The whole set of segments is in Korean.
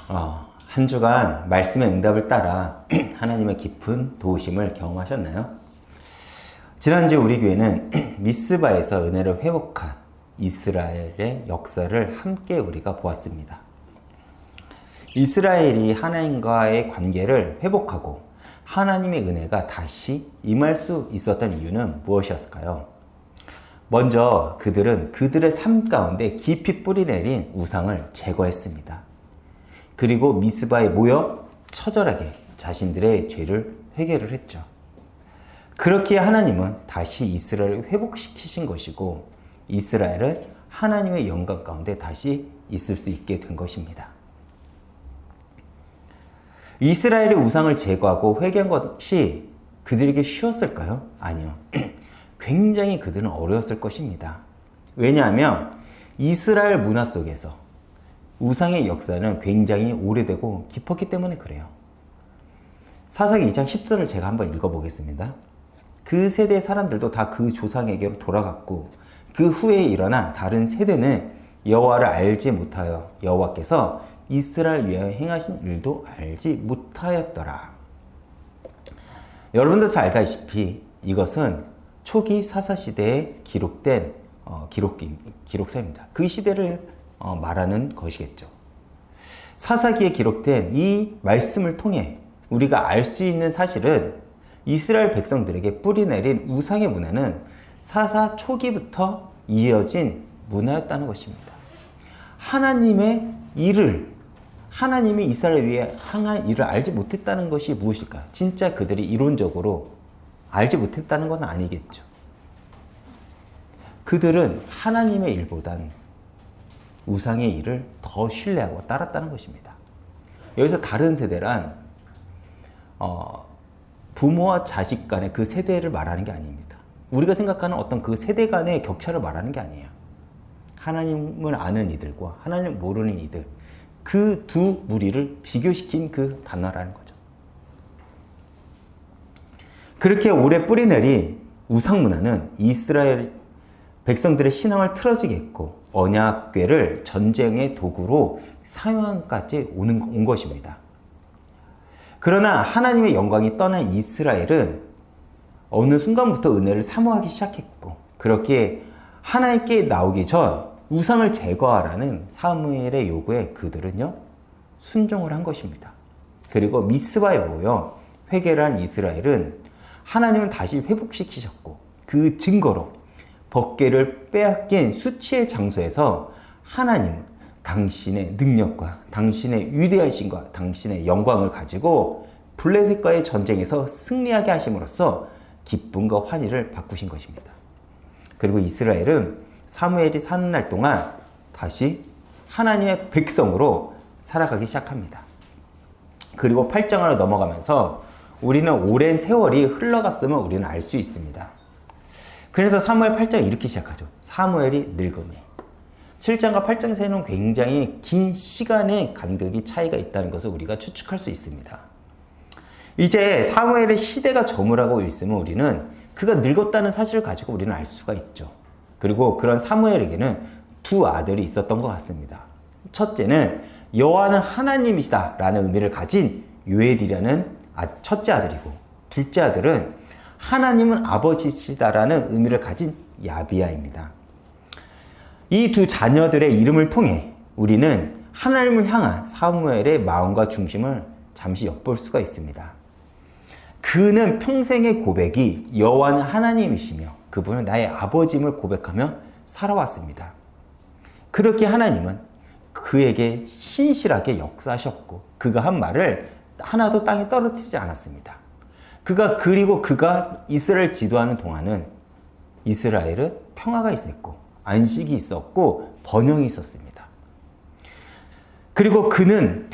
한 주간 말씀의 응답을 따라 하나님의 깊은 도우심을 경험하셨나요? 지난주 우리 교회는 미스바에서 은혜를 회복한 이스라엘의 역사를 함께 우리가 보았습니다. 이스라엘이 하나님과의 관계를 회복하고 하나님의 은혜가 다시 임할 수 있었던 이유는 무엇이었을까요? 먼저 그들은 그들의 삶 가운데 깊이 뿌리내린 우상을 제거했습니다. 그리고 미스바에 모여 처절하게 자신들의 죄를 회개를 했죠. 그렇게 하나님은 다시 이스라엘을 회복시키신 것이고 이스라엘은 하나님의 영광 가운데 다시 있을 수 있게 된 것입니다. 이스라엘의 우상을 제거하고 회개한 것이 그들에게 쉬웠을까요? 아니요. 굉장히 그들은 어려웠을 것입니다. 왜냐하면 이스라엘 문화 속에서 우상의 역사는 굉장히 오래되고 깊었기 때문에 그래요. 사사기 2장 10절을 제가 한번 읽어보겠습니다. 그 세대 사람들도 다 그 조상에게로 돌아갔고 그 후에 일어난 다른 세대는 여호와를 알지 못하여 여호와께서 이스라엘 위하여 행하신 일도 알지 못하였더라. 여러분도 잘 알다시피 이것은 초기 사사시대에 기록된 기록서입니다. 그 시대를 말하는 것이겠죠. 사사기에 기록된 이 말씀을 통해 우리가 알 수 있는 사실은 이스라엘 백성들에게 뿌리내린 우상의 문화는 사사 초기부터 이어진 문화였다는 것입니다. 하나님이 이스라엘 위에 행한 일을 알지 못했다는 것이 무엇일까요? 진짜 그들이 이론적으로 알지 못했다는 건 아니겠죠. 그들은 하나님의 일보단 우상의 일을 더 신뢰하고 따랐다는 것입니다. 여기서 다른 세대란 부모와 자식 간의 그 세대를 말하는 게 아닙니다. 우리가 생각하는 어떤 그 세대 간의 격차를 말하는 게 아니에요. 하나님을 아는 이들과 하나님을 모르는 이들, 그 두 무리를 비교시킨 그 단어라는 거죠. 그렇게 오래 뿌리내린 우상 문화는 이스라엘 백성들의 신앙을 틀어지게 했고 언약궤를 전쟁의 도구로 사용까지 온 것입니다. 그러나 하나님의 영광이 떠난 이스라엘은 어느 순간부터 은혜를 사모하기 시작했고 그렇게 하나님께 나오기 전 우상을 제거하라는 사무엘의 요구에 그들은요 순종을 한 것입니다. 그리고 미스바에 모여 회개를 한 이스라엘은 하나님을 다시 회복시키셨고 그 증거로 법궤를 빼앗긴 수치의 장소에서 하나님 당신의 능력과 당신의 위대하심과 당신의 영광을 가지고 블레셋과의 전쟁에서 승리하게 하심으로써 기쁨과 환희를 바꾸신 것입니다. 그리고 이스라엘은 사무엘이 사는 날 동안 다시 하나님의 백성으로 살아가기 시작합니다. 그리고 8장으로 넘어가면서 우리는 오랜 세월이 흘러갔음을 우리는 알 수 있습니다. 그래서 사무엘 8장 이렇게 시작하죠. 사무엘이 늙으니. 7장과 8장 사이는 굉장히 긴 시간의 간격이 차이가 있다는 것을 우리가 추측할 수 있습니다. 이제 사무엘의 시대가 저물하고 있으면 우리는 그가 늙었다는 사실을 가지고 우리는 알 수가 있죠. 그리고 그런 사무엘에게는 두 아들이 있었던 것 같습니다. 첫째는 여호와는 하나님이시다 라는 의미를 가진 요엘이라는 첫째 아들이고 둘째 아들은 하나님은 아버지시다라는 의미를 가진 야비야입니다. 이 두 자녀들의 이름을 통해 우리는 하나님을 향한 사무엘의 마음과 중심을 잠시 엿볼 수가 있습니다. 그는 평생의 고백이 여호와는 하나님이시며 그분은 나의 아버지임을 고백하며 살아왔습니다. 그렇게 하나님은 그에게 신실하게 역사하셨고 그가 한 말을 하나도 땅에 떨어뜨리지 않았습니다. 그리고 그가 이스라엘 지도하는 동안은 이스라엘은 평화가 있었고 안식이 있었고 번영이 있었습니다. 그리고 그는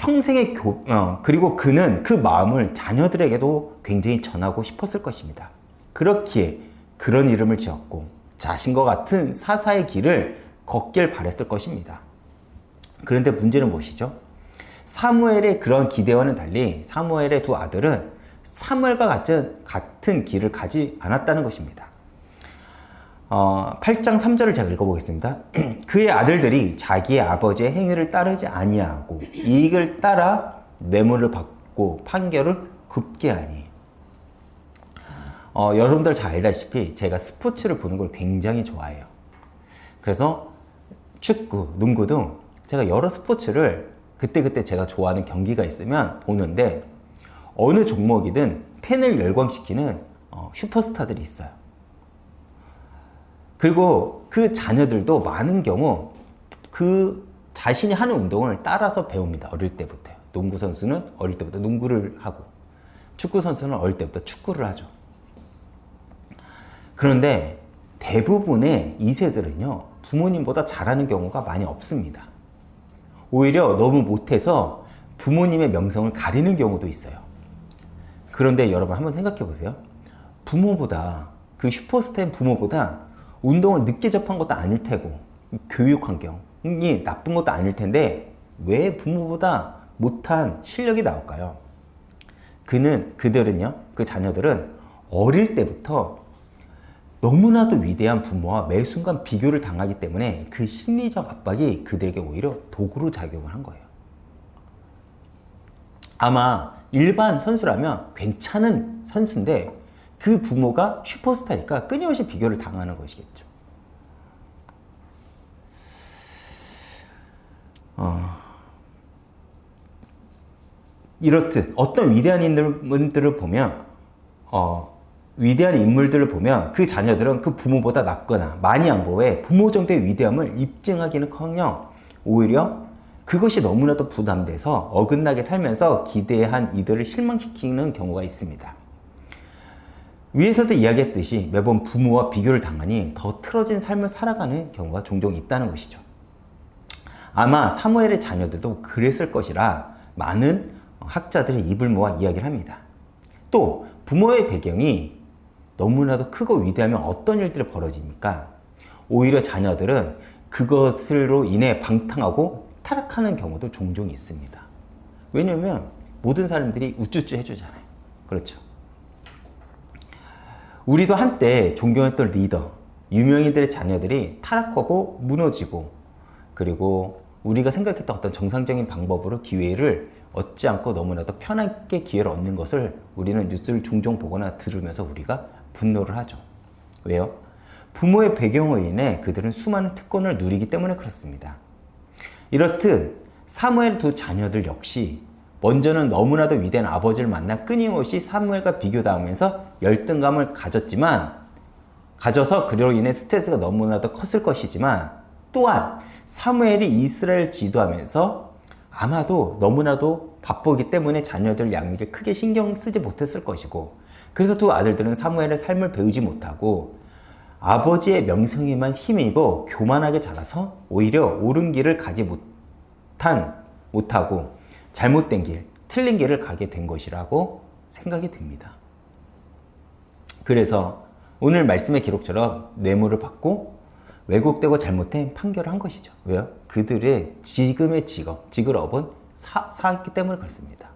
그는 그 마음을 자녀들에게도 굉장히 전하고 싶었을 것입니다. 그렇기에 그런 이름을 지었고 자신과 같은 사사의 길을 걷길 바랬을 것입니다. 그런데 문제는 무엇이죠? 사무엘의 그런 기대와는 달리 사무엘의 두 아들은 사무엘과 같은 길을 가지 않았다는 것입니다. 8장 3절을 제가 읽어보겠습니다. 그의 아들들이 자기의 아버지의 행위를 따르지 아니하고 이익을 따라 뇌물을 받고 판결을 굽게 하니. 여러분들 잘 알다시피 제가 스포츠를 보는 걸 굉장히 좋아해요. 그래서 축구, 농구 등 제가 여러 스포츠를 그때그때 제가 좋아하는 경기가 있으면 보는데 어느 종목이든 팬을 열광시키는 슈퍼스타들이 있어요. 그리고 그 자녀들도 많은 경우 그 자신이 하는 운동을 따라서 배웁니다. 어릴 때부터요. 농구 선수는 어릴 때부터 농구를 하고 축구 선수는 어릴 때부터 축구를 하죠. 그런데 대부분의 2세들은요, 부모님보다 잘하는 경우가 많이 없습니다. 오히려 너무 못해서 부모님의 명성을 가리는 경우도 있어요. 그런데 여러분 한번 생각해 보세요. 부모보다, 그 슈퍼스타인 부모보다 운동을 늦게 접한 것도 아닐 테고 교육 환경이 나쁜 것도 아닐 텐데 왜 부모보다 못한 실력이 나올까요? 그들은요, 그 자녀들은 어릴 때부터 너무나도 위대한 부모와 매 순간 비교를 당하기 때문에 그 심리적 압박이 그들에게 오히려 도구로 작용을 한 거예요. 아마 일반 선수라면 괜찮은 선수인데 그 부모가 슈퍼스타니까 끊임없이 비교를 당하는 것이겠죠. 이렇듯 어떤 위대한 인물들을 보면 그 자녀들은 그 부모보다 낫거나 많이 양보해 부모 정도의 위대함을 입증하기는커녕 오히려 그것이 너무나도 부담돼서 어긋나게 살면서 기대한 이들을 실망시키는 경우가 있습니다. 위에서도 이야기했듯이 매번 부모와 비교를 당하니 더 틀어진 삶을 살아가는 경우가 종종 있다는 것이죠. 아마 사무엘의 자녀들도 그랬을 것이라 많은 학자들이 입을 모아 이야기를 합니다. 또 부모의 배경이 너무나도 크고 위대하면 어떤 일들이 벌어집니까? 오히려 자녀들은 그것으로 인해 방탕하고 타락하는 경우도 종종 있습니다. 왜냐면 모든 사람들이 우쭈쭈 해주잖아요. 그렇죠? 우리도 한때 존경했던 리더, 유명인들의 자녀들이 타락하고 무너지고 그리고 우리가 생각했던 어떤 정상적인 방법으로 기회를 얻지 않고 너무나도 편하게 기회를 얻는 것을 우리는 뉴스를 종종 보거나 들으면서 우리가 분노를 하죠. 왜요? 부모의 배경으로 인해 그들은 수많은 특권을 누리기 때문에 그렇습니다. 이렇듯 사무엘 두 자녀들 역시 먼저는 너무나도 위대한 아버지를 만나 끊임없이 사무엘과 비교당하면서 열등감을 가져서 그로 인해 스트레스가 너무나도 컸을 것이지만 또한 사무엘이 이스라엘 지도하면서 아마도 너무나도 바쁘기 때문에 자녀들 양육에 크게 신경 쓰지 못했을 것이고 그래서 두 아들들은 사무엘의 삶을 배우지 못하고 아버지의 명성에만 힘입어 교만하게 자라서 오히려 옳은 길을 가지 못하고 잘못된 길, 틀린 길을 가게 된 것이라고 생각이 듭니다. 그래서 오늘 말씀의 기록처럼 뇌물을 받고 왜곡되고 잘못된 판결을 한 것이죠. 왜요? 그들의 지금의 직업은 사했기 때문에 그렇습니다.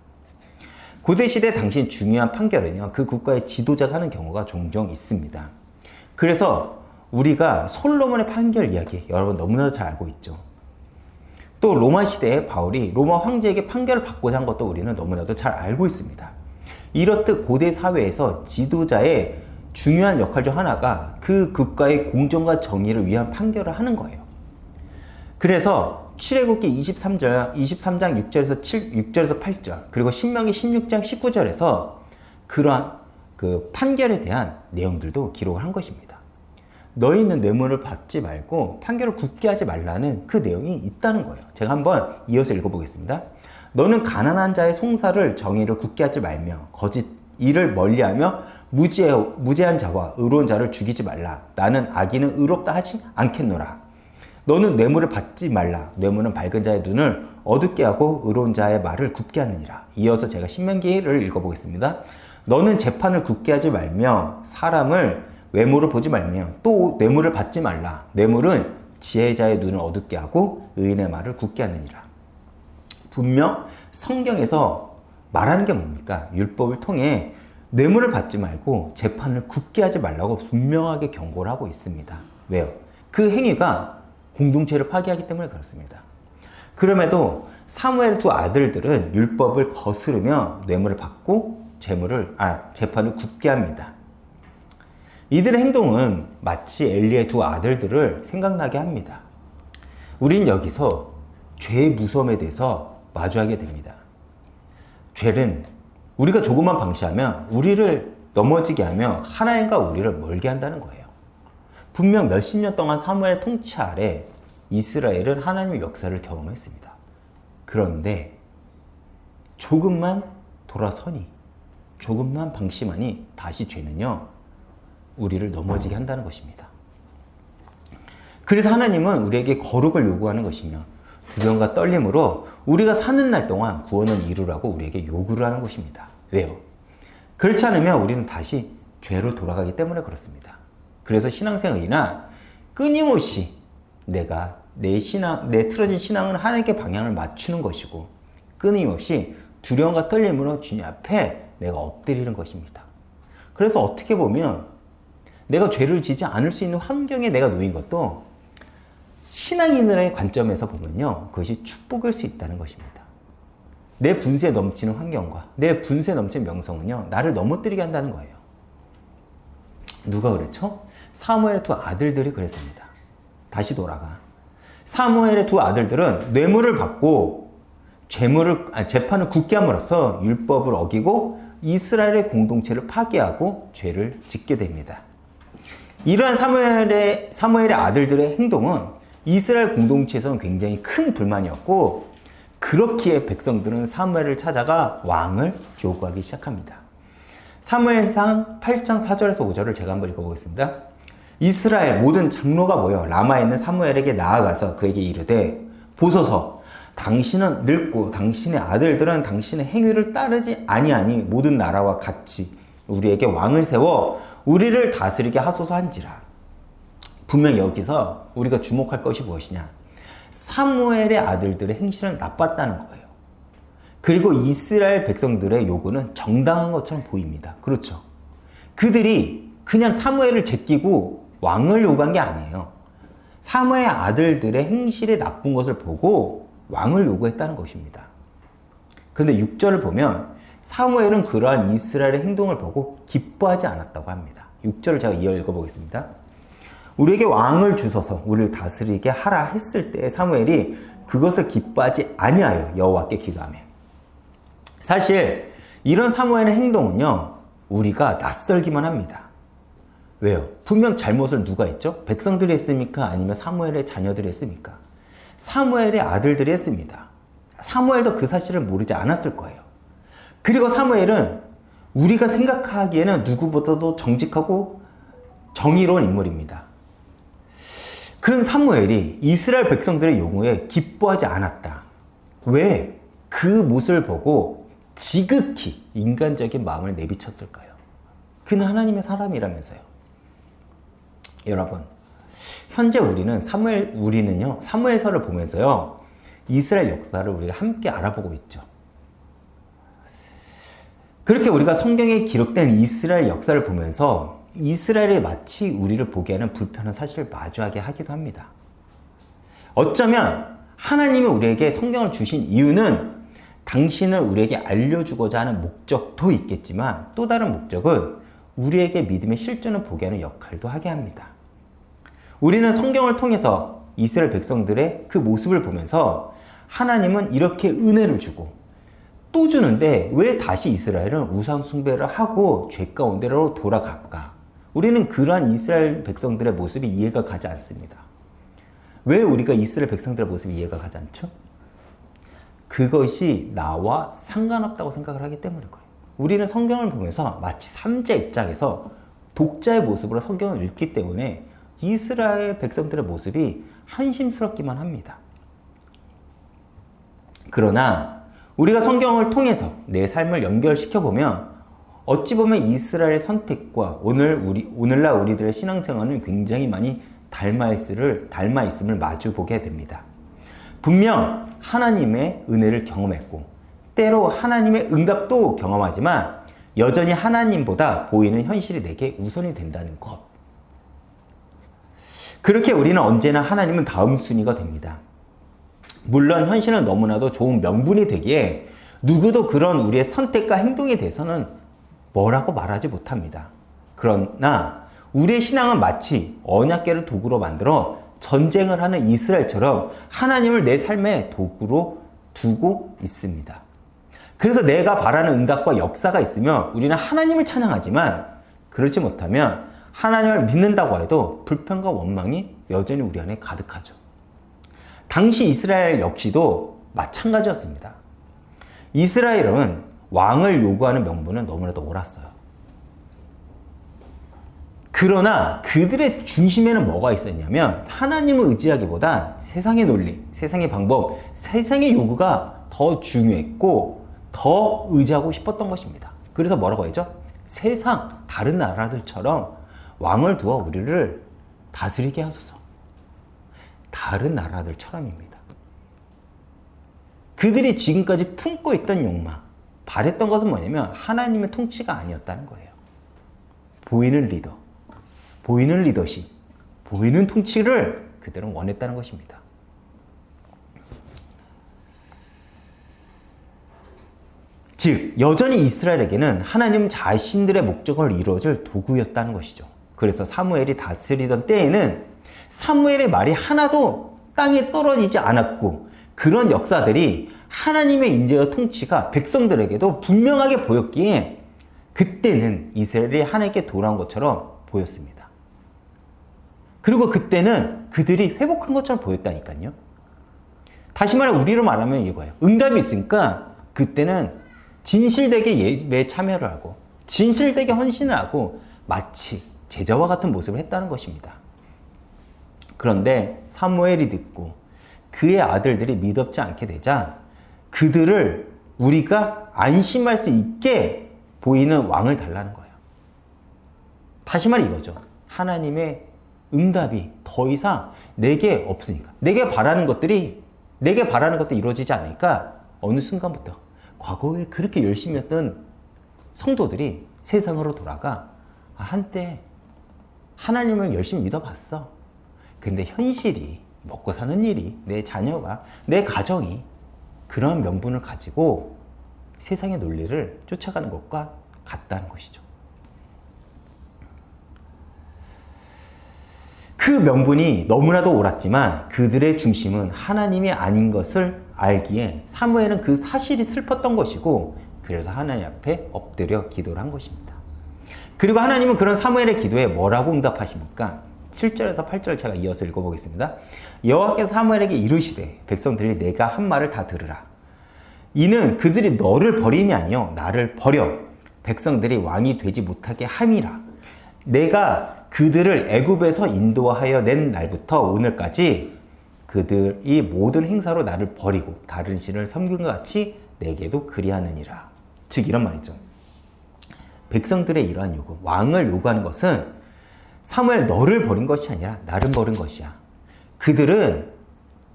고대시대 당시 중요한 판결은요, 그 국가의 지도자가 하는 경우가 종종 있습니다. 그래서 우리가 솔로몬의 판결 이야기, 여러분 너무나도 잘 알고 있죠. 또 로마 시대에 바울이 로마 황제에게 판결을 받고자 한 것도 우리는 너무나도 잘 알고 있습니다. 이렇듯 고대 사회에서 지도자의 중요한 역할 중 하나가 그 국가의 공정과 정의를 위한 판결을 하는 거예요. 그래서 출애굽기 23장 6절에서 8절 그리고 신명기 16장 19절에서 그러한 그 판결에 대한 내용들도 기록을 한 것입니다. 너희는 뇌물을 받지 말고 판결을 굳게 하지 말라는 그 내용이 있다는 거예요. 제가 한번 이어서 읽어보겠습니다. 너는 가난한 자의 송사를 정의를 굳게 하지 말며 거짓 일을 멀리하며 무죄한 자와 의로운 자를 죽이지 말라. 나는 악인은 의롭다 하지 않겠노라. 너는 뇌물을 받지 말라. 뇌물은 밝은 자의 눈을 어둡게 하고 의로운 자의 말을 굽게 하느니라. 이어서 제가 신명기를 읽어보겠습니다. 너는 재판을 굳게 하지 말며 사람을 외모를 보지 말며 또 뇌물을 받지 말라. 뇌물은 지혜자의 눈을 어둡게 하고 의인의 말을 굳게 하느니라. 분명 성경에서 말하는 게 뭡니까? 율법을 통해 뇌물을 받지 말고 재판을 굳게 하지 말라고 분명하게 경고를 하고 있습니다. 왜요? 그 행위가 공동체를 파괴하기 때문에 그렇습니다. 그럼에도 사무엘의 두 아들들은 율법을 거스르며 뇌물을 받고 재판을 굳게 합니다. 이들의 행동은 마치 엘리의 두 아들들을 생각나게 합니다. 우린 여기서 죄의 무서움에 대해서 마주하게 됩니다. 죄는 우리가 조금만 방치하면 우리를 넘어지게 하며 하나님과 우리를 멀게 한다는 거예요. 분명 몇십 년 동안 사무엘의 통치 아래 이스라엘은 하나님의 역사를 경험했습니다. 그런데 조금만 돌아서니, 조금만 방심하니 다시 죄는요, 우리를 넘어지게 한다는 것입니다. 그래서 하나님은 우리에게 거룩을 요구하는 것이며 두려움과 떨림으로 우리가 사는 날 동안 구원을 이루라고 우리에게 요구를 하는 것입니다. 왜요? 그렇지 않으면 우리는 다시 죄로 돌아가기 때문에 그렇습니다. 그래서 신앙생활이나 끊임없이 내가 내 틀어진 신앙은 하나님께 방향을 맞추는 것이고 끊임없이 두려움과 떨림으로 주님 앞에 내가 엎드리는 것입니다. 그래서 어떻게 보면 내가 죄를 지지 않을 수 있는 환경에 내가 놓인 것도 신앙인의 관점에서 보면요, 그것이 축복일 수 있다는 것입니다. 내 분수에 넘치는 환경과 내 분수에 넘치는 명성은요, 나를 넘어뜨리게 한다는 거예요. 누가 그랬죠? 사무엘의 두 아들들이 그랬습니다. 다시 돌아가. 사무엘의 두 아들들은 뇌물을 받고 재판을 굳게 함으로써 율법을 어기고 이스라엘의 공동체를 파괴하고 죄를 짓게 됩니다. 이러한 사무엘의 아들들의 행동은 이스라엘 공동체에서는 굉장히 큰 불만이었고, 그렇기에 백성들은 사무엘을 찾아가 왕을 요구하기 시작합니다. 사무엘상 8장 4절에서 5절을 제가 한번 읽어보겠습니다. 이스라엘 모든 장로가 모여 라마에 있는 사무엘에게 나아가서 그에게 이르되, 보소서, 당신은 늙고 당신의 아들들은 당신의 행위를 따르지 아니하니 모든 나라와 같이 우리에게 왕을 세워 우리를 다스리게 하소서 한지라. 분명히 여기서 우리가 주목할 것이 무엇이냐? 사무엘의 아들들의 행실은 나빴다는 거예요. 그리고 이스라엘 백성들의 요구는 정당한 것처럼 보입니다. 그렇죠? 그들이 그냥 사무엘을 제끼고 왕을 요구한 게 아니에요. 사무엘의 아들들의 행실이 나쁜 것을 보고 왕을 요구했다는 것입니다. 그런데 6절을 보면 사무엘은 그러한 이스라엘의 행동을 보고 기뻐하지 않았다고 합니다. 6절을 제가 이어 읽어보겠습니다. 우리에게 왕을 주소서 우리를 다스리게 하라 했을 때 사무엘이 그것을 기뻐하지 아니하여 여호와께 기도하며. 사실 이런 사무엘의 행동은요, 우리가 낯설기만 합니다. 왜요? 분명 잘못을 누가 했죠? 백성들이 했습니까? 아니면 사무엘의 자녀들이 했습니까? 사무엘의 아들들이 했습니다. 사무엘도 그 사실을 모르지 않았을 거예요. 그리고 사무엘은 우리가 생각하기에는 누구보다도 정직하고 정의로운 인물입니다. 그런 사무엘이 이스라엘 백성들의 요구에 기뻐하지 않았다. 왜? 그 모습을 보고 지극히 인간적인 마음을 내비쳤을까요? 그는 하나님의 사람이라면서요. 여러분, 현재 우리는요, 사무엘서를 보면서요, 이스라엘 역사를 우리가 함께 알아보고 있죠. 그렇게 우리가 성경에 기록된 이스라엘 역사를 보면서 이스라엘이 마치 우리를 보게 하는 불편한 사실을 마주하게 하기도 합니다. 어쩌면 하나님이 우리에게 성경을 주신 이유는 당신을 우리에게 알려주고자 하는 목적도 있겠지만 또 다른 목적은 우리에게 믿음의 실존을 보게 하는 역할도 하게 합니다. 우리는 성경을 통해서 이스라엘 백성들의 그 모습을 보면서 하나님은 이렇게 은혜를 주고 또 주는데 왜 다시 이스라엘은 우상 숭배를 하고 죄 가운데로 돌아갈까? 우리는 그러한 이스라엘 백성들의 모습이 이해가 가지 않습니다. 왜 우리가 이스라엘 백성들의 모습이 이해가 가지 않죠? 그것이 나와 상관없다고 생각을 하기 때문일 거예요. 우리는 성경을 보면서 마치 삼자 입장에서 독자의 모습으로 성경을 읽기 때문에 이스라엘 백성들의 모습이 한심스럽기만 합니다. 그러나 우리가 성경을 통해서 내 삶을 연결시켜보면 어찌 보면 이스라엘의 선택과 오늘날 우리들의 신앙생활은 굉장히 많이 닮아 있음을 마주보게 됩니다. 분명 하나님의 은혜를 경험했고 때로 하나님의 응답도 경험하지만 여전히 하나님보다 보이는 현실이 내게 우선이 된다는 것. 그렇게 우리는 언제나 하나님은 다음 순위가 됩니다. 물론 현실은 너무나도 좋은 명분이 되기에 누구도 그런 우리의 선택과 행동에 대해서는 뭐라고 말하지 못합니다. 그러나 우리의 신앙은 마치 언약궤를 도구로 만들어 전쟁을 하는 이스라엘처럼 하나님을 내 삶의 도구로 두고 있습니다. 그래서 내가 바라는 응답과 역사가 있으면 우리는 하나님을 찬양하지만 그렇지 못하면 하나님을 믿는다고 해도 불평과 원망이 여전히 우리 안에 가득하죠. 당시 이스라엘 역시도 마찬가지였습니다. 이스라엘은 왕을 요구하는 명분은 너무나도 옳았어요. 그러나 그들의 중심에는 뭐가 있었냐면 하나님을 의지하기보다 세상의 논리, 세상의 방법, 세상의 요구가 더 중요했고 더 의지하고 싶었던 것입니다. 그래서 뭐라고 했죠? 세상, 다른 나라들처럼 왕을 두어 우리를 다스리게 하소서. 다른 나라들처럼입니다. 그들이 지금까지 품고 있던 욕망, 바랬던 것은 뭐냐면 하나님의 통치가 아니었다는 거예요. 보이는 리더, 보이는 리더십, 보이는 통치를 그들은 원했다는 것입니다. 즉, 여전히 이스라엘에게는 하나님 자신들의 목적을 이루어줄 도구였다는 것이죠. 그래서 사무엘이 다스리던 때에는 사무엘의 말이 하나도 땅에 떨어지지 않았고 그런 역사들이 하나님의 인재와 통치가 백성들에게도 분명하게 보였기에 그때는 이스라엘이 하나님께 돌아온 것처럼 보였습니다. 그리고 그때는 그들이 회복한 것처럼 보였다니까요. 다시 말해 우리로 말하면 이거예요. 응답이 있으니까 그때는 진실되게 예배에 참여를 하고 진실되게 헌신을 하고 마치 제자와 같은 모습을 했다는 것입니다. 그런데 사무엘이 듣고 그의 아들들이 믿음지 않게 되자 그들을 우리가 안심할 수 있게 보이는 왕을 달라는 거예요. 다시 말해 이거죠. 하나님의 응답이 더 이상 내게 없으니까 내게 바라는 것들이 이루어지지 않으니까 어느 순간부터 과거에 그렇게 열심히 했던 성도들이 세상으로 돌아가 한때 하나님을 열심히 믿어봤어. 근데 현실이 먹고 사는 일이 내 자녀가 내 가정이 그런 명분을 가지고 세상의 논리를 쫓아가는 것과 같다는 것이죠. 그 명분이 너무나도 옳았지만 그들의 중심은 하나님이 아닌 것을 알기에 사무엘은 그 사실이 슬펐던 것이고 그래서 하나님 앞에 엎드려 기도를 한 것입니다. 그리고 하나님은 그런 사무엘의 기도에 뭐라고 응답하십니까? 7절에서 8절을 제가 이어서 읽어보겠습니다. 여호와께서 사무엘에게 이르시되 백성들이 내가 한 말을 다 들으라. 이는 그들이 너를 버림이 아니요 나를 버려 백성들이 왕이 되지 못하게 함이라. 내가 그들을 애굽에서 인도하여 낸 날부터 오늘까지 그들이 모든 행사로 나를 버리고 다른 신을 섬긴 것 같이 내게도 그리하느니라. 즉 이런 말이죠. 백성들의 이러한 요구, 왕을 요구하는 것은 사무엘 너를 버린 것이 아니라 나를 버린 것이야. 그들은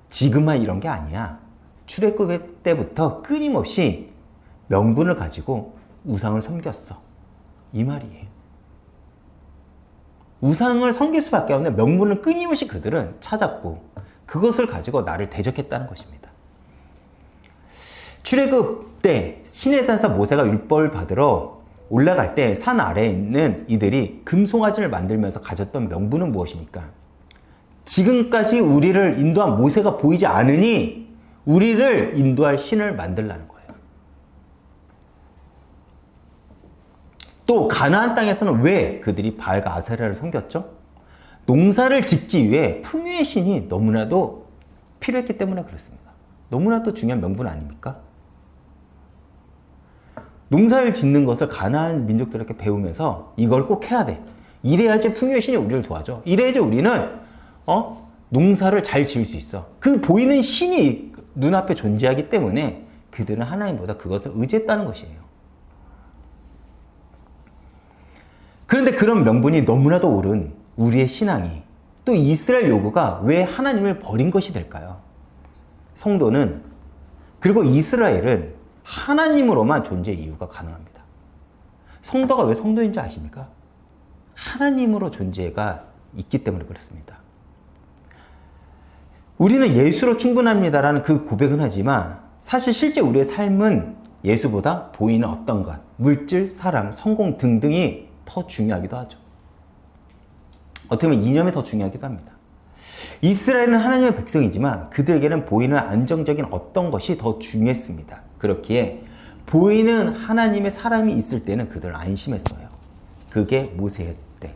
지금만 이런 게 아니야. 출애굽 때부터 끊임없이 명분을 가지고 우상을 섬겼어. 이 말이에요. 우상을 섬길 수밖에 없는 명분을 끊임없이 그들은 찾았고 그것을 가지고 나를 대적했다는 것입니다. 출애굽 때 시내산에서 모세가 율법을 받으러 올라갈 때 산 아래에 있는 이들이 금송아지를 만들면서 가졌던 명분은 무엇입니까? 지금까지 우리를 인도한 모세가 보이지 않으니 우리를 인도할 신을 만들라는 거예요. 또 가나안 땅에서는 왜 그들이 바알과 아세라를 섬겼죠? 농사를 짓기 위해 풍요의 신이 너무나도 필요했기 때문에 그렇습니다. 너무나도 중요한 명분 아닙니까? 농사를 짓는 것을 가나안 민족들에게 배우면서 이걸 꼭 해야 돼. 이래야지 풍요의 신이 우리를 도와줘. 이래야지 우리는 농사를 잘 지을 수 있어. 그 보이는 신이 눈앞에 존재하기 때문에 그들은 하나님보다 그것을 의지했다는 것이에요. 그런데 그런 명분이 너무나도 옳은 우리의 신앙이 또 이스라엘 요구가 왜 하나님을 버린 것이 될까요? 성도는 그리고 이스라엘은 하나님으로만 존재 이유가 가능합니다. 성도가 왜 성도인지 아십니까? 하나님으로 존재가 있기 때문에 그렇습니다. 우리는 예수로 충분합니다라는 그 고백은 하지만 사실 실제 우리의 삶은 예수보다 보이는 어떤 것, 물질, 사람, 성공 등등이 더 중요하기도 하죠. 어떻게 보면 이념이 더 중요하기도 합니다. 이스라엘은 하나님의 백성이지만 그들에게는 보이는 안정적인 어떤 것이 더 중요했습니다. 그렇기에 보이는 하나님의 사람이 있을 때는 그들은 안심했어요. 그게 모세 때,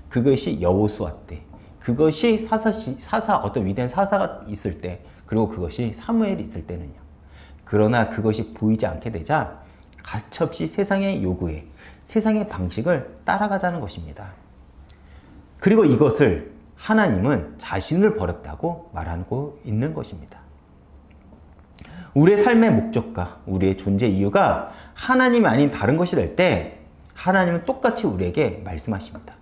그것이 여호수아 때, 그것이 사사 어떤 위대한 사사가 있을 때, 그리고 그것이 사무엘이 있을 때는요. 그러나 그것이 보이지 않게 되자 가차없이 세상의 요구에, 세상의 방식을 따라가자는 것입니다. 그리고 이것을 하나님은 자신을 버렸다고 말하고 있는 것입니다. 우리의 삶의 목적과 우리의 존재 이유가 하나님이 아닌 다른 것이 될 때 하나님은 똑같이 우리에게 말씀하십니다.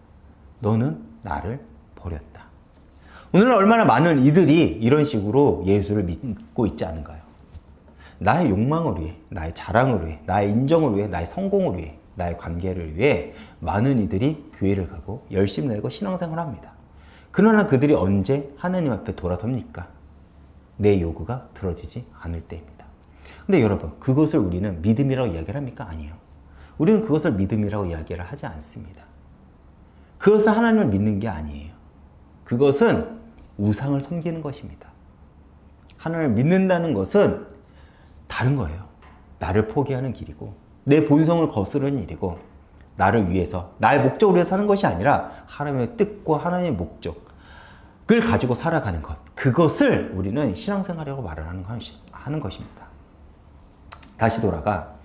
너는 나를 버렸다. 오늘은 얼마나 많은 이들이 이런 식으로 예수를 믿고 있지 않은가요? 나의 욕망을 위해, 나의 자랑을 위해, 나의 인정을 위해, 나의 성공을 위해, 나의 관계를 위해 많은 이들이 교회를 가고 열심히 내고 신앙생활을 합니다. 그러나 그들이 언제 하나님 앞에 돌아섭니까? 내 요구가 들어지지 않을 때입니다. 근데 여러분, 그것을 우리는 믿음이라고 이야기를 합니까? 아니에요. 우리는 그것을 믿음이라고 이야기를 하지 않습니다. 그것은 하나님을 믿는 게 아니에요. 그것은 우상을 섬기는 것입니다. 하나님을 믿는다는 것은 다른 거예요. 나를 포기하는 길이고 내 본성을 거스르는 일이고 나를 위해서, 나의 목적을 위해서 사는 것이 아니라 하나님의 뜻과 하나님의 목적을 가지고 살아가는 것, 그것을 우리는 신앙생활이라고 말을 하는 것입니다. 다시 돌아가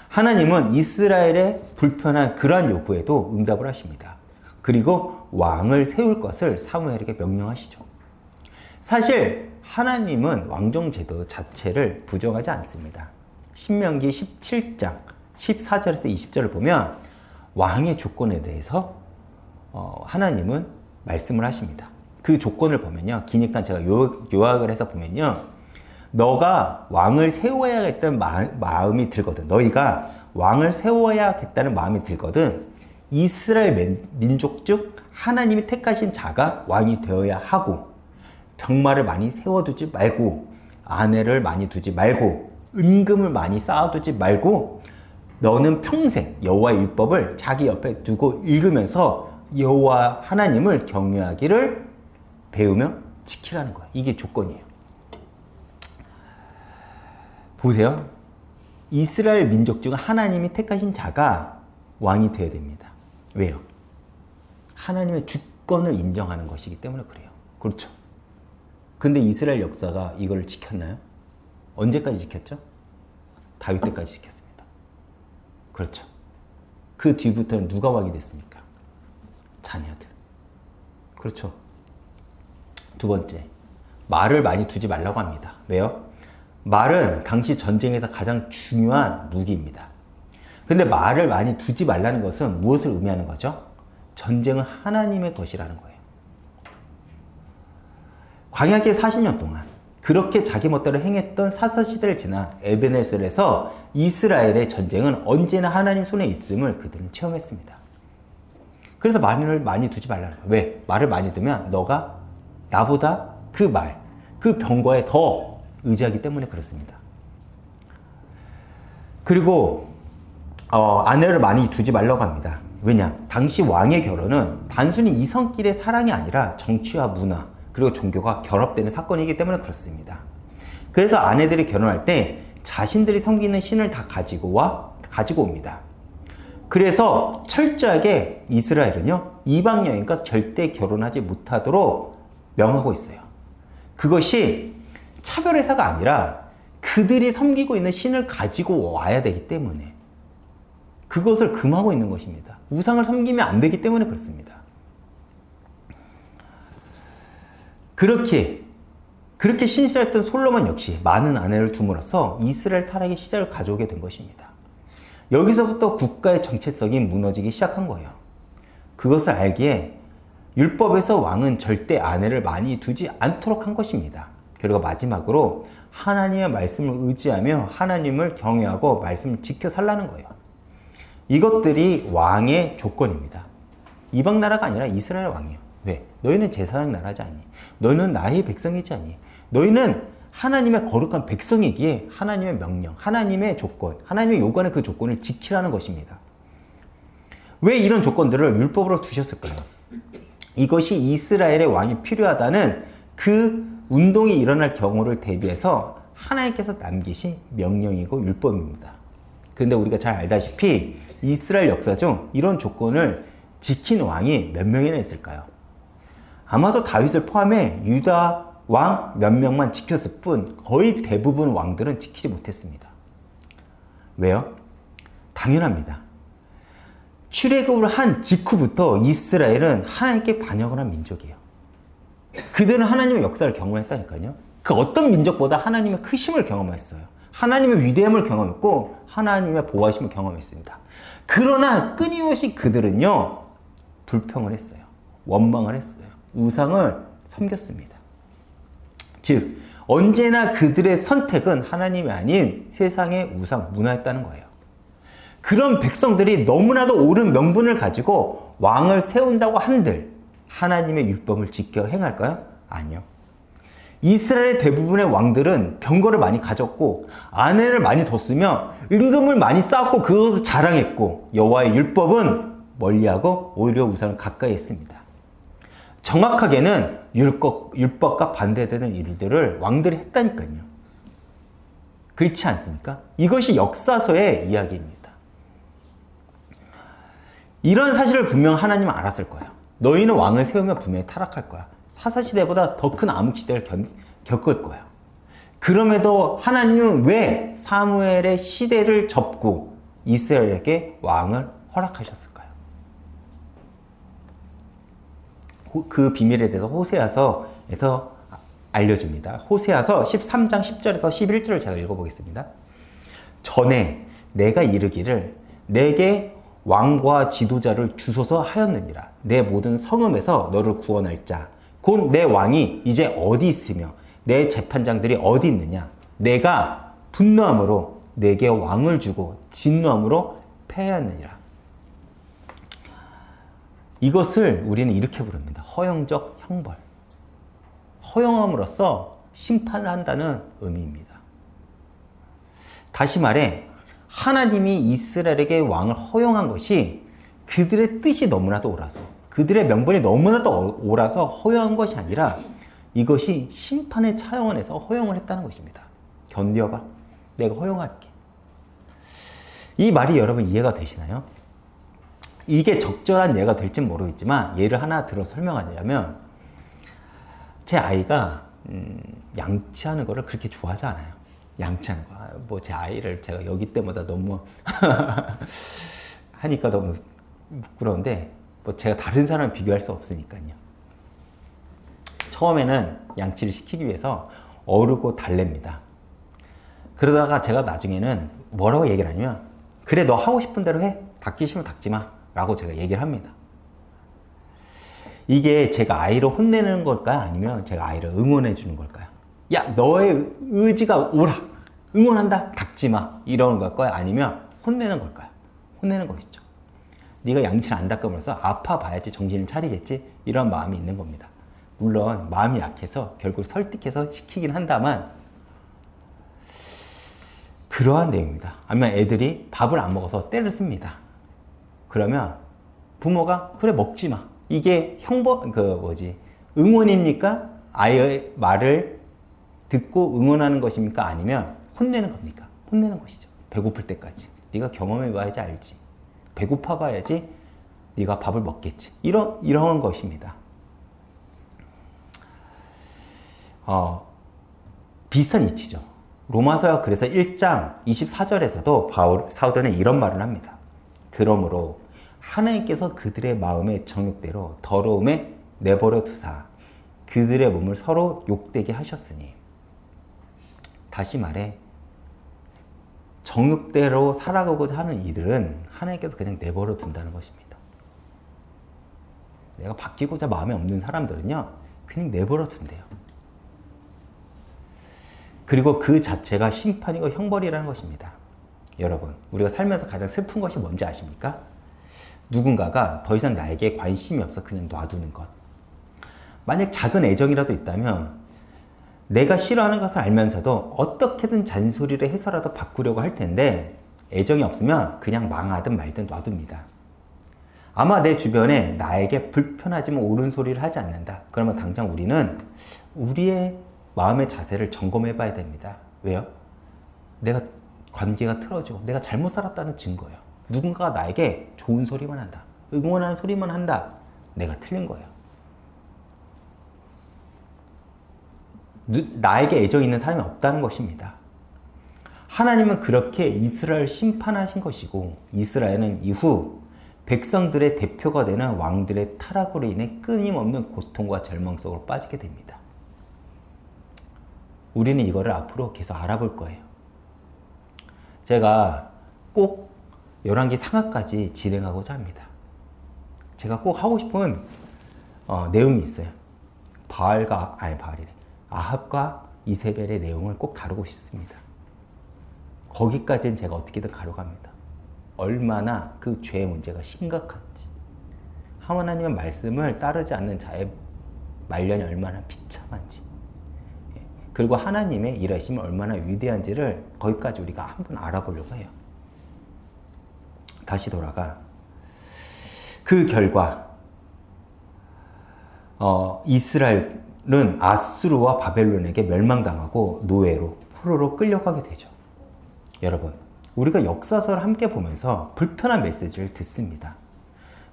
하나님은 이스라엘의 불편한 그러한 요구에도 응답을 하십니다. 그리고 왕을 세울 것을 사무엘에게 명령하시죠. 사실 하나님은 왕정제도 자체를 부정하지 않습니다. 신명기 17장 14절에서 20절을 보면 왕의 조건에 대해서 하나님은 말씀을 하십니다. 그 조건을 보면요, 기니까 제가 요약을 해서 보면요, 너가 왕을 세워야겠다는 마음이 들거든, 너희가 왕을 세워야겠다는 마음이 들거든 이스라엘 민족 중 하나님이 택하신 자가 왕이 되어야 하고, 병마를 많이 세워두지 말고, 아내를 많이 두지 말고, 은금을 많이 쌓아두지 말고, 너는 평생 여호와의 율법을 자기 옆에 두고 읽으면서 여호와 하나님을 경외하기를 배우며 지키라는 거예요. 이게 조건이에요. 보세요. 이스라엘 민족 중 하나님이 택하신 자가 왕이 되어야 됩니다. 왜요? 하나님의 주권을 인정하는 것이기 때문에 그래요. 그렇죠. 근데 이스라엘 역사가 이걸 지켰나요? 언제까지 지켰죠? 다윗 때까지 지켰습니다. 그렇죠. 그 뒤부터는 누가 왕이 됐습니까? 자녀들. 그렇죠. 두 번째, 말을 많이 두지 말라고 합니다. 왜요? 말은 당시 전쟁에서 가장 중요한 무기입니다. 근데 말을 많이 두지 말라는 것은 무엇을 의미하는 거죠? 전쟁은 하나님의 것이라는 거예요. 광야길 40년 동안 그렇게 자기 멋대로 행했던 사사시대를 지나 에베네셀에서 이스라엘의 전쟁은 언제나 하나님 손에 있음을 그들은 체험했습니다. 그래서 말을 많이 두지 말라는 거예요. 왜? 말을 많이 두면 너가 나보다 그 말, 그 병거에 더 의지하기 때문에 그렇습니다. 그리고 아내를 많이 두지 말라고 합니다. 왜냐? 당시 왕의 결혼은 단순히 이성끼리의 사랑이 아니라 정치와 문화, 그리고 종교가 결합되는 사건이기 때문에 그렇습니다. 그래서 아내들이 결혼할 때 자신들이 섬기는 신을 다 가지고 옵니다. 그래서 철저하게 이스라엘은요, 이방 여인과 절대 결혼하지 못하도록 명하고 있어요. 그것이 차별회사가 아니라 그들이 섬기고 있는 신을 가지고 와야 되기 때문에 그것을 금하고 있는 것입니다. 우상을 섬기면 안 되기 때문에 그렇습니다. 그렇게 신실했던 솔로몬 역시 많은 아내를 둠으로써 이스라엘 타락의 시작을 가져오게 된 것입니다. 여기서부터 국가의 정체성이 무너지기 시작한 거예요. 그것을 알기에 율법에서 왕은 절대 아내를 많이 두지 않도록 한 것입니다. 그리고 마지막으로 하나님의 말씀을 의지하며 하나님을 경외하고 말씀을 지켜 살라는 거예요. 이것들이 왕의 조건입니다. 이방 나라가 아니라 이스라엘 왕이에요. 왜? 너희는 제사장 나라지 않니? 너는 나의 백성이지 않니? 너희는 하나님의 거룩한 백성이기에 하나님의 명령, 하나님의 조건, 하나님의 요구하는 그 조건을 지키라는 것입니다. 왜 이런 조건들을 율법으로 두셨을까요? 이것이 이스라엘의 왕이 필요하다는 그 운동이 일어날 경우를 대비해서 하나님께서 남기신 명령이고 율법입니다. 그런데 우리가 잘 알다시피 이스라엘 역사 중 이런 조건을 지킨 왕이 몇 명이나 있을까요? 아마도 다윗을 포함해 유다 왕 몇 명만 지켰을 뿐 거의 대부분 왕들은 지키지 못했습니다. 왜요? 당연합니다. 출애굽을 한 직후부터 이스라엘은 하나님께 반역을 한 민족이에요. 그들은 하나님의 역사를 경험했다니까요. 그 어떤 민족보다 하나님의 크심을 경험했어요. 하나님의 위대함을 경험했고 하나님의 보호하심을 경험했습니다. 그러나 끊임없이 그들은요, 불평을 했어요. 원망을 했어요. 우상을 섬겼습니다. 즉 언제나 그들의 선택은 하나님이 아닌 세상의 우상, 문화였다는 거예요. 그런 백성들이 너무나도 옳은 명분을 가지고 왕을 세운다고 한들 하나님의 율법을 지켜 행할까요? 아니요. 이스라엘 대부분의 왕들은 병거를 많이 가졌고 아내를 많이 뒀으며 은금을 많이 쌓았고 그것을 자랑했고 여호와의 율법은 멀리하고 오히려 우상을 가까이 했습니다. 정확하게는 율법과 반대되는 일들을 왕들이 했다니까요. 그렇지 않습니까? 이것이 역사서의 이야기입니다. 이런 사실을 분명 하나님은 알았을 거예요. 너희는 왕을 세우면 분명히 타락할 거야. 사사시대보다 더 큰 암흑시대를 겪을 거야. 그럼에도 하나님은 왜 사무엘의 시대를 접고 이스라엘에게 왕을 허락하셨을까요? 그 비밀에 대해서 호세아서에서 알려줍니다. 호세아서 13장 10절에서 11절을 제가 읽어보겠습니다. 전에 내가 이르기를 내게 왕과 지도자를 주소서 하였느니라. 내 모든 성읍에서 너를 구원할 자 곧 내 왕이 이제 어디 있으며 내 재판장들이 어디 있느냐. 내가 분노함으로 내게 왕을 주고 진노함으로 패하였느니라. 이것을 우리는 이렇게 부릅니다. 허용적 형벌. 허용함으로써 심판을 한다는 의미입니다. 다시 말해 하나님이 이스라엘에게 왕을 허용한 것이 그들의 뜻이 너무나도 옳아서 그들의 명분이 너무나도 옳아서 허용한 것이 아니라 이것이 심판의 차원에서 허용을 했다는 것입니다. 견뎌봐. 내가 허용할게. 이 말이 여러분 이해가 되시나요? 이게 적절한 예가 될지는 모르겠지만 예를 하나 들어 설명하자면 제 아이가 양치하는 거를 그렇게 좋아하지 않아요. 양치하는 거. 뭐 제 아이를 제가 여기 때마다 너무 하니까 너무 부끄러운데 뭐 제가 다른 사람을 비교할 수 없으니까요. 처음에는 양치를 시키기 위해서 어르고 달랩니다. 그러다가 제가 나중에는 뭐라고 얘기를 하냐면 그래 너 하고 싶은 대로 해. 닦기 싫으면 닦지 마. 라고 제가 얘기를 합니다. 이게 제가 아이를 혼내는 걸까요? 아니면 제가 아이를 응원해 주는 걸까요? 야 너의 의지가 옳아. 응원한다. 닦지 마. 이러는 걸까요? 아니면 혼내는 걸까요? 혼내는 것이죠. 네가 양치를 안 닦음으로써 아파봐야지 정신을 차리겠지. 이런 마음이 있는 겁니다. 물론 마음이 약해서 결국 설득해서 시키긴 한다만 그러한 내용입니다. 아니면 애들이 밥을 안 먹어서 떼를 씁니다. 그러면 부모가 그래 먹지 마. 이게 응원입니까? 아이의 말을 듣고 응원하는 것입니까? 아니면 혼내는 겁니까? 혼내는 것이죠. 배고플 때까지. 네가 경험해 봐야지 알지. 배고파 봐야지 네가 밥을 먹겠지. 이런 것입니다. 비슷한 이치죠. 로마서 그래서 1장 24절에서도 사도는 이런 말을 합니다. 그러므로 하나님께서 그들의 마음의 정욕대로 더러움에 내버려 두사 그들의 몸을 서로 욕되게 하셨으니. 다시 말해 정욕대로 살아가고자 하는 이들은 하나님께서 그냥 내버려 둔다는 것입니다. 내가 바뀌고자 마음에 없는 사람들은요 그냥 내버려 둔대요. 그리고 그 자체가 심판이고 형벌이라는 것입니다. 여러분, 우리가 살면서 가장 슬픈 것이 뭔지 아십니까? 누군가가 더 이상 나에게 관심이 없어 그냥 놔두는 것. 만약 작은 애정이라도 있다면 내가 싫어하는 것을 알면서도 어떻게든 잔소리를 해서라도 바꾸려고 할 텐데 애정이 없으면 그냥 망하든 말든 놔둡니다. 아마 내 주변에 나에게 불편하지만 옳은 소리를 하지 않는다. 그러면 당장 우리는 우리의 마음의 자세를 점검해 봐야 됩니다. 왜요? 내가 관계가 틀어지고 내가 잘못 살았다는 증거예요. 누군가가 나에게 좋은 소리만 한다. 응원하는 소리만 한다. 내가 틀린 거예요. 나에게 애정이 있는 사람이 없다는 것입니다. 하나님은 그렇게 이스라엘을 심판하신 것이고 이스라엘은 이후 백성들의 대표가 되는 왕들의 타락으로 인해 끊임없는 고통과 절망 속으로 빠지게 됩니다. 우리는 이거를 앞으로 계속 알아볼 거예요. 제가 꼭 열왕기 상하까지 진행하고자 합니다. 제가 꼭 하고 싶은 내용이 있어요. 아합과 이세벨의 내용을 꼭 다루고 싶습니다. 거기까지는 제가 어떻게든 가려고 합니다. 얼마나 그 죄의 문제가 심각한지, 하나님의 말씀을 따르지 않는 자의 말년이 얼마나 비참한지, 그리고 하나님의 일하심이 얼마나 위대한지를 거기까지 우리가 한번 알아보려고 해요. 다시 돌아가 그 결과 이스라엘은 아수르와 바벨론에게 멸망당하고 노예로 포로로 끌려가게 되죠. 여러분, 우리가 역사서를 함께 보면서 불편한 메시지를 듣습니다.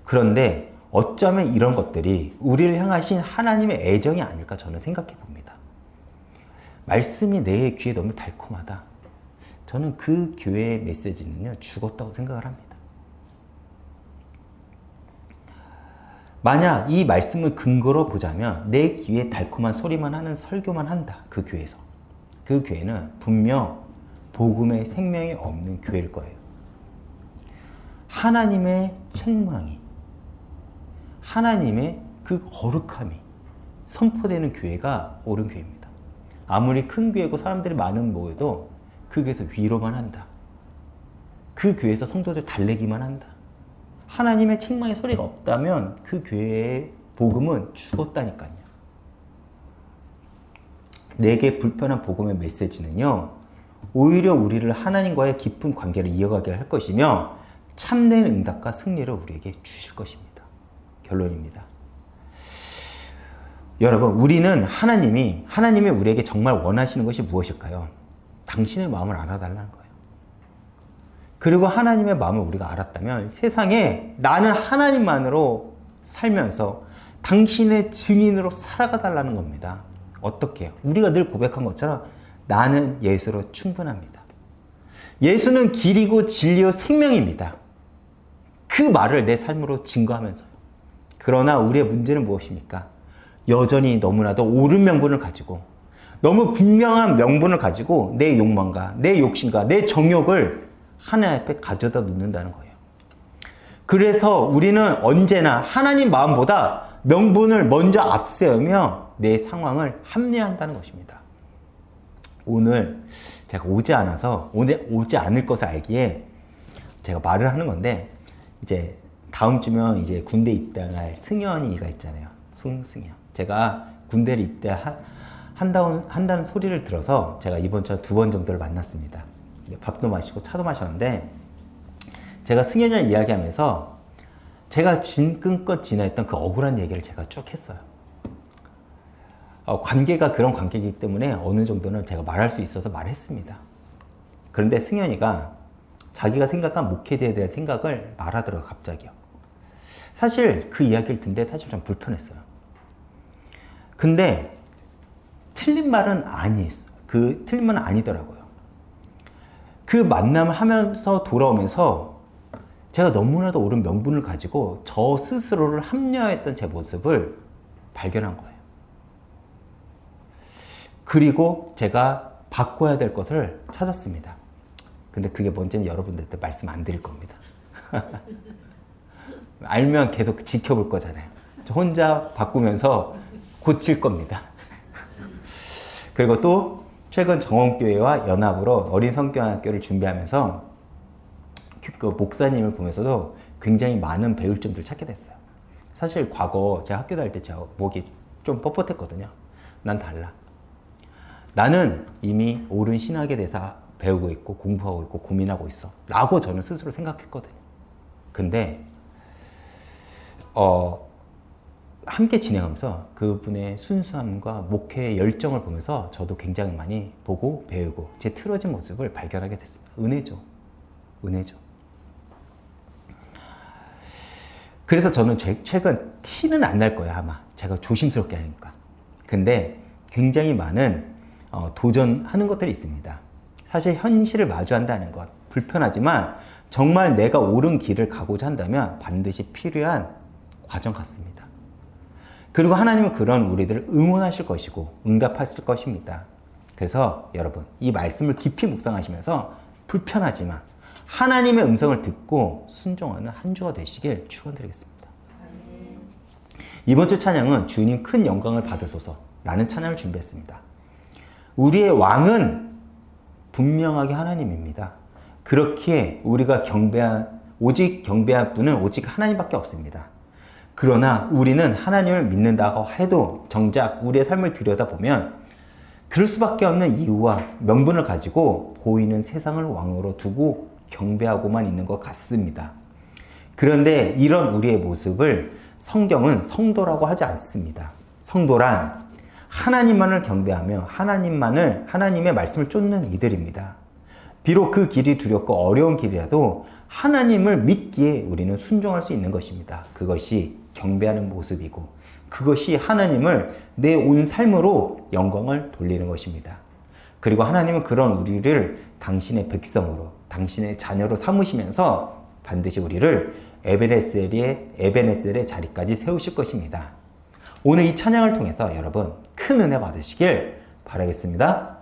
그런데 어쩌면 이런 것들이 우리를 향하신 하나님의 애정이 아닐까 저는 생각해 봅니다. 말씀이 내 귀에 너무 달콤하다. 저는 그 교회의 메시지는요, 죽었다고 생각을 합니다. 만약 이 말씀을 근거로 보자면 내 귀에 달콤한 소리만 하는 설교만 한다. 그 교회에서. 그 교회는 분명 복음의 생명이 없는 교회일 거예요. 하나님의 책망이, 하나님의 그 거룩함이 선포되는 교회가 옳은 교회입니다. 아무리 큰 교회고 사람들이 많은 모여도 그 교회에서 위로만 한다. 그 교회에서 성도들 달래기만 한다. 하나님의 책망의 소리가 없다면 그 교회의 복음은 죽었다니까요. 내게 불편한 복음의 메시지는요, 오히려 우리를 하나님과의 깊은 관계를 이어가게 할 것이며 참된 응답과 승리를 우리에게 주실 것입니다. 결론입니다. 여러분, 우리는 하나님이 우리에게 정말 원하시는 것이 무엇일까요? 당신의 마음을 알아달라는 거예요. 그리고 하나님의 마음을 우리가 알았다면 세상에 나는 하나님만으로 살면서 당신의 증인으로 살아가 달라는 겁니다. 어떻게 해요? 우리가 늘 고백한 것처럼 나는 예수로 충분합니다. 예수는 길이고 진리요 생명입니다. 그 말을 내 삶으로 증거하면서요. 그러나 우리의 문제는 무엇입니까? 여전히 너무나도 옳은 명분을 가지고, 너무 분명한 명분을 가지고 내 욕망과 내 욕심과 내 정욕을 하나님 앞에 가져다 놓는다는 거예요. 그래서 우리는 언제나 하나님 마음보다 명분을 먼저 앞세우며 내 상황을 합리화한다는 것입니다. 오늘 제가 오지 않을 것을 알기에 제가 말을 하는 건데, 이제 다음 주면 이제 군대 입대할 승현이가 있잖아요. 승현. 제가 군대를 입대한다는 소리를 들어서 제가 이번 주 2번 정도를 만났습니다. 밥도 마시고 차도 마셨는데, 제가 승현이랑 이야기하면서 제가 지금껏 지냈던 그 억울한 얘기를 제가 쭉 했어요. 관계가 그런 관계이기 때문에 어느 정도는 제가 말할 수 있어서 말했습니다. 그런데 승현이가 자기가 생각한 목회자에 대한 생각을 말하더라고요, 갑자기요. 사실 그 이야기를 듣는데 사실 좀 불편했어요. 근데 틀린 말은 아니었어요. 틀린 말은 아니더라고요. 그 만남을 하면서 돌아오면서 제가 너무나도 옳은 명분을 가지고 저 스스로를 합리화했던 제 모습을 발견한 거예요. 그리고 제가 바꿔야 될 것을 찾았습니다. 근데 그게 뭔지는 여러분들한테 말씀 안 드릴 겁니다. 알면 계속 지켜볼 거잖아요. 저 혼자 바꾸면서 고칠 겁니다. 그리고 또 최근 정원교회와 연합으로 어린 성경학교를 준비하면서 그 목사님을 보면서도 굉장히 많은 배울 점들을 찾게 됐어요. 사실 과거 제가 학교 다닐 때 제가 목이 좀 뻣뻣했거든요. 난 달라. 나는 이미 옳은 신학에 대해서 배우고 있고 공부하고 있고 고민하고 있어 라고 저는 스스로 생각했거든요. 근데 함께 진행하면서 그분의 순수함과 목회의 열정을 보면서 저도 굉장히 많이 보고 배우고 제 틀어진 모습을 발견하게 됐습니다. 은혜죠. 은혜죠. 그래서 저는 최근 티는 안 날 거예요. 아마 제가 조심스럽게 하니까. 근데 굉장히 많은 도전하는 것들이 있습니다. 사실 현실을 마주한다는 것 불편하지만 정말 내가 옳은 길을 가고자 한다면 반드시 필요한 과정 같습니다. 그리고 하나님은 그런 우리들을 응원하실 것이고 응답하실 것입니다. 그래서 여러분 이 말씀을 깊이 묵상하시면서 불편하지만 하나님의 음성을 듣고 순종하는 한 주가 되시길 축원드리겠습니다. 이번 주 찬양은 주님 큰 영광을 받으소서 라는 찬양을 준비했습니다. 우리의 왕은 분명하게 하나님입니다. 그렇기에 우리가 오직 경배할 분은 오직 하나님밖에 없습니다. 그러나 우리는 하나님을 믿는다고 해도 정작 우리의 삶을 들여다보면 그럴 수밖에 없는 이유와 명분을 가지고 보이는 세상을 왕으로 두고 경배하고만 있는 것 같습니다. 그런데 이런 우리의 모습을 성경은 성도라고 하지 않습니다. 성도란 하나님만을 경배하며 하나님의 말씀을 쫓는 이들입니다. 비록 그 길이 두렵고 어려운 길이라도 하나님을 믿기에 우리는 순종할 수 있는 것입니다. 그것이 경배하는 모습이고 그것이 하나님을 내 온 삶으로 영광을 돌리는 것입니다. 그리고 하나님은 그런 우리를 당신의 백성으로 당신의 자녀로 삼으시면서 반드시 우리를 에베네셀의 자리까지 세우실 것입니다. 오늘 이 찬양을 통해서 여러분 큰 은혜 받으시길 바라겠습니다.